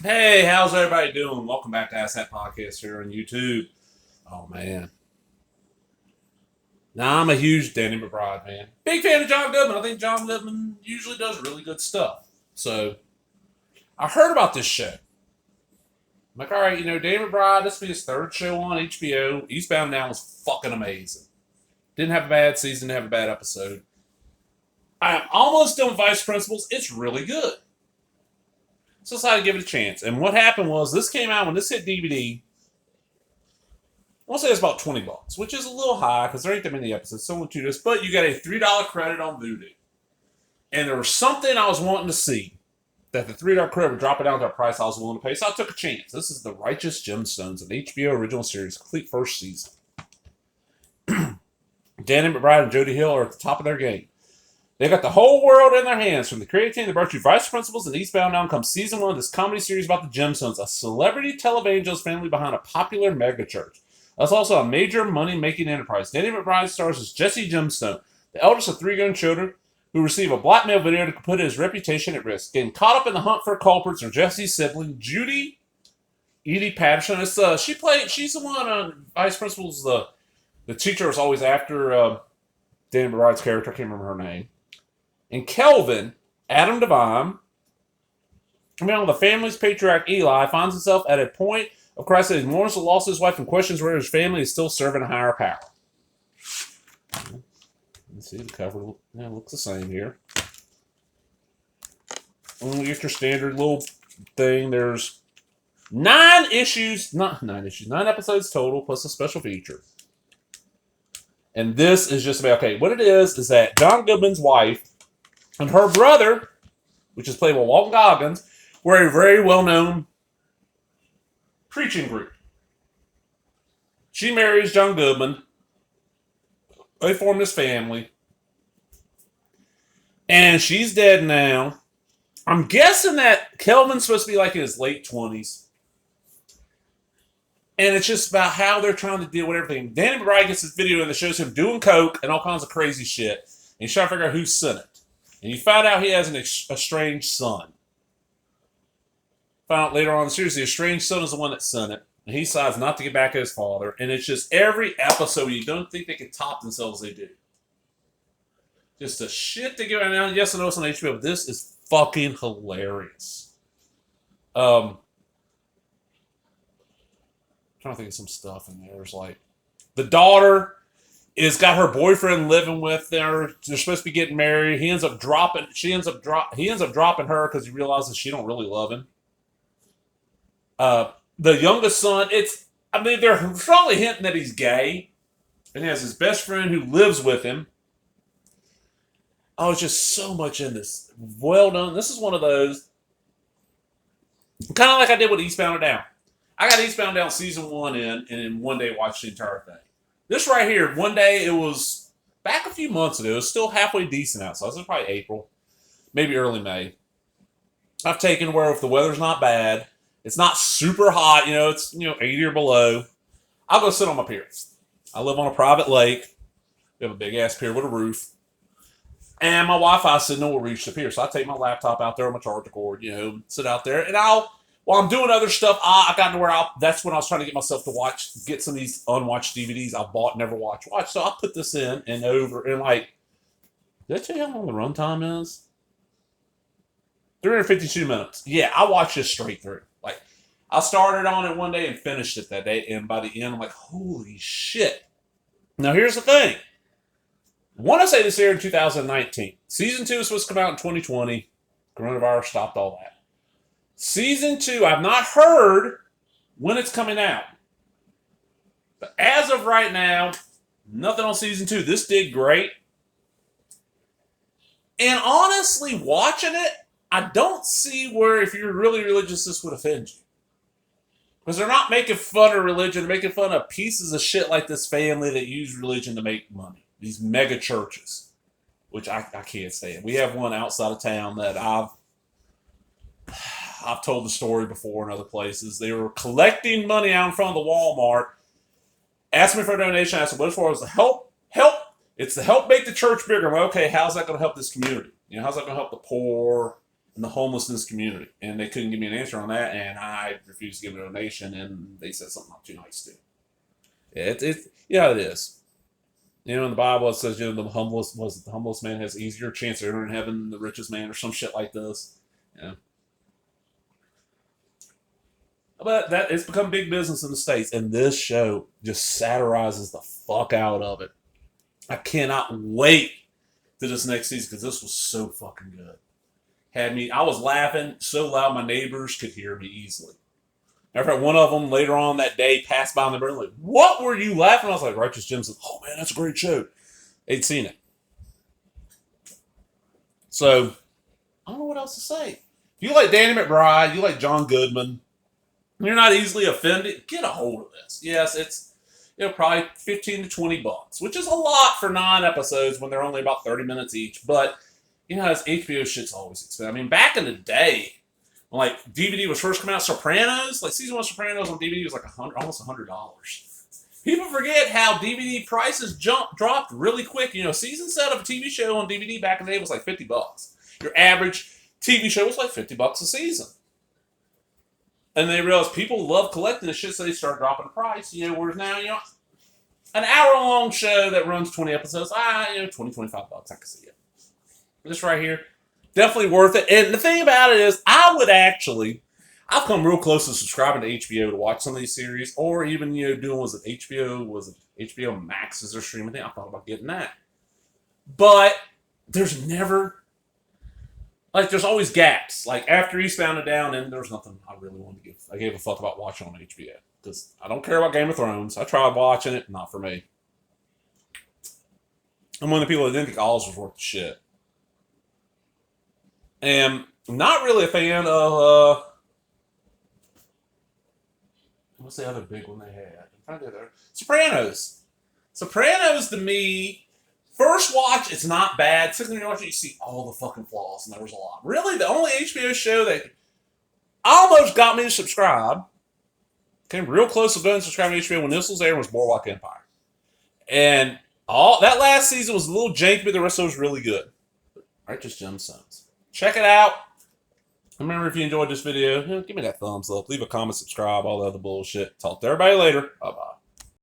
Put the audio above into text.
Hey, how's everybody doing? Welcome back to Ask That Podcast here on YouTube. Oh man, now I'm a huge Danny McBride fan. Big fan of John Goodman. I think John Goodman usually does really good stuff. So I heard about this show. I'm like, all right, Danny McBride. This will be his third show on HBO. Eastbound and Down was fucking amazing. Didn't have a bad season. Didn't have a bad episode. I'm almost done with Vice Principals. It's really good. So I decided to give it a chance. And what happened was this came out when this hit DVD. I'll say it's about $20, which is a little high because there ain't that many episodes. Someone to this, but you got a $3 credit on Vudu, and there was something I was wanting to see that the $3 credit would drop it down to a price I was willing to pay. So I took a chance. This is the Righteous Gemstones, an HBO original series, complete first season. Danny McBride and Jody Hill are at the top of their game. They got the whole world in their hands. From the creative team that brought you Vice Principals and Eastbound Now comes season one of this comedy series about the Gemstones, a celebrity televangelist family behind a popular megachurch. That's also a major money-making enterprise. Danny McBride stars as Jesse Gemstone, the eldest of three young children who receive a blackmail video to put his reputation at risk. Getting caught up in the hunt for culprits are Jesse's sibling, Judy Edie Patterson. She's the one on Vice Principals. The teacher was always after Danny McBride's character. I can't remember her name. And Kelvin, Adam Devine, the family's patriarch Eli, finds himself at a point of crisis. He mourns the loss of his wife and questions whether his family is still serving a higher power. Let's see, the cover looks the same here. You get your standard little thing. There's 9 episodes total, plus a special feature. And this is just about, what it is that John Goodman's wife and her brother, which is played by Walton Goggins, were a very well-known preaching group. She marries John Goodman. They form this family. And she's dead now. I'm guessing that Kelvin's supposed to be like in his late 20s. And it's just about how they're trying to deal with everything. Danny McBride gets this video that shows him doing coke and all kinds of crazy shit. And he's trying to figure out who sent it. And you find out he has an estranged son. Found out later on in the series, the estranged son is the one that sent it. And he decides not to get back at his father. And it's just every episode, you don't think they can top themselves, they do. Just the shit they give out now. Yes, I know it's on HBO, but this is fucking hilarious. I'm trying to think of some stuff in there. There's like the daughter is got her boyfriend living with her. They're supposed to be getting married. He ends up dropping. He ends up dropping her because he realizes she don't really love him. The youngest son. They're strongly hinting that he's gay, and he has his best friend who lives with him. Oh, it's just so much in this. Well done. This is one of those, kind of like I did with Eastbound and Down. I got Eastbound and Down season 1 in, and in one day watched the entire thing. This right here, one day, it was back a few months ago. It was still halfway decent outside. So it was probably April, maybe early May. I've taken where if the weather's not bad, it's not super hot, it's 80 or below, I'll go sit on my pier. I live on a private lake. We have a big ass pier with a roof. And my Wi-Fi signal will reach the pier. So I take my laptop out there on my charger cord, sit out there. And while I'm doing other stuff, I got to where that's when I was trying to get myself to get some of these unwatched DVDs I bought, never watch. So I'll put this in and over. And did I tell you how long the runtime is? 352 minutes. Yeah, I watched this straight through. I started on it one day and finished it that day. And by the end, I'm like, holy shit. Now, here's the thing. I want to say this aired in 2019. Season 2 is supposed to come out in 2020. Coronavirus stopped all that. Season 2, I've not heard when it's coming out. But as of right now, nothing on Season 2. This did great. And honestly, watching it, I don't see where, if you're really religious, this would offend you. Because they're not making fun of religion. They're making fun of pieces of shit like this family that use religion to make money. These mega churches, which I can't stand. We have one outside of town that I've told the story before in other places. They were collecting money out in front of the Walmart, asked me for a donation. I said, what it's for? It was to help. It's to help make the church bigger. Well, okay, how's that going to help this community? How's that going to help the poor in the homelessness community, and they couldn't give me an answer on that, and I refused to give a donation, and they said something not too nice too. Yeah, it is. In the Bible it says, the humblest man has easier chance of entering heaven than the richest man, or some shit like this. Yeah. But that it's become big business in the States, and this show just satirizes the fuck out of it. I cannot wait to this next season because this was so fucking good. I was laughing so loud my neighbors could hear me easily. Matter of fact, one of them later on that day passed by in the room like, "What were you laughing?" I was like, "Righteous Jim said, oh man, that's a great show." They'd seen it. So, I don't know what else to say. If you like Danny McBride, you like John Goodman, you're not easily offended, get a hold of this. Yes, it's probably $15 to $20, which is a lot for 9 episodes when they're only about 30 minutes each. But as HBO shit's always expensive. I mean, back in the day, when like DVD was first coming out, Sopranos, like season 1 Sopranos on DVD was like almost $100. People forget how DVD prices dropped really quick. Season set of a TV show on DVD back in the day was like $50. Your average TV show was like $50 a season. And they realized people love collecting this shit, so they start dropping the price. Whereas now, an hour-long show that runs 20 episodes, $20, $25, I can see it. This right here, definitely worth it. And the thing about it is, I've come real close to subscribing to HBO to watch some of these series, or even, doing, was it HBO Max is their streaming thing? I thought about getting that. But there's never, there's always gaps. Like, after Eastbound and Down, and there was nothing I really wanted to give. I gave a fuck about watching on HBO. Because I don't care about Game of Thrones. I tried watching it, not for me. I'm one of the people that didn't think Oz was worth the shit. And I'm not really a fan of, what's the other big one they had? I'm trying to do Sopranos. Sopranos, to me, first watch, it's not bad. Second watch, you see all the fucking flaws, and there was a lot. Really, the only HBO show that almost got me to subscribe, came real close to going to subscribe to HBO when this was there, was Boardwalk Empire. And that last season was a little janky, but the rest of it was really good. Righteous Gemstones. Check it out. Remember, if you enjoyed this video, give me that thumbs up. Leave a comment, subscribe, all the other bullshit. Talk to everybody later. Bye-bye.